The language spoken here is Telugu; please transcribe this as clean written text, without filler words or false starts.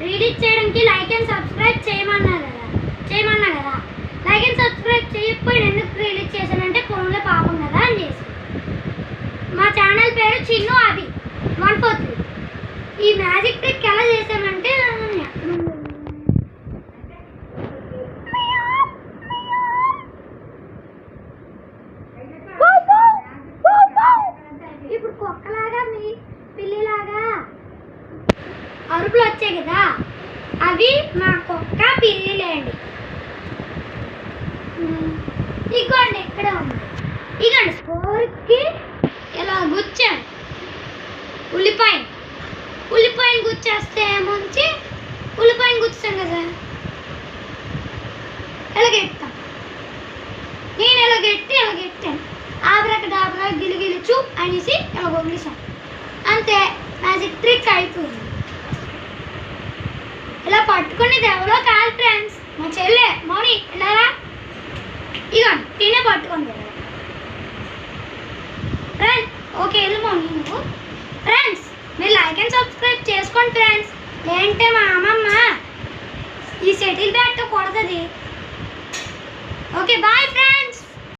రీడింగ్ చేయడానికి లైక్ అండ్ సబ్స్క్రైబ్ చేయమన్నా కదా లైక్ అండ్ సబ్స్క్రైబ్ చేయకపోయినా ఎందుకు రిలీజ్ చేశానంటే ఫోన్లో పాపం కదా అని చేసి. మా ఛానల్ పేరు చిన్ను అది 143. ఈ మ్యాజిక్ ట్రిక్ ఎలా చేశానంటే ఇప్పుడు కుక్కలాగా పిల్లిలాగా అరుపులు వచ్చాయి కదా, అవి మా కుక్క పిల్లిలేండి. ఇగోండి ఇక్కడ ఉంది. ఇగోండి స్కోర్కి ఇలా గుచ్చాను ఉల్లిపాయను గుచ్చేస్తే ఏమొచ్చి ఉల్లిపాయను గుచ్చాం కదా ఎలాగెట్టాం. నేను ఎలాగెట్టాను ఆబ్రాక డాబ్రా గిలిగిలిచు అనేసి ఇలా వదిలేసాను. అంతే, మ్యాజిక్ ట్రిక్ అయిపోయింది. ఇలా పట్టుకునేది ఎవరో కాదు ఫ్రెండ్స్, మా చెల్లె మౌని. ఇలారా ఇగోండి తినే పట్టుకుంది ఫ్రెండ్స్. ఓకే వెళ్ళు మౌని నువ్వు. ఫ్రెండ్స్ మీరు లైక్ అండ్ సబ్స్క్రైబ్ చేసుకోండి ఫ్రెండ్స్, లేదంటే మా అమ్మమ్మ ఈ షటిల్ బ్యాట్తో కొడుతుంది. Okay bye friends.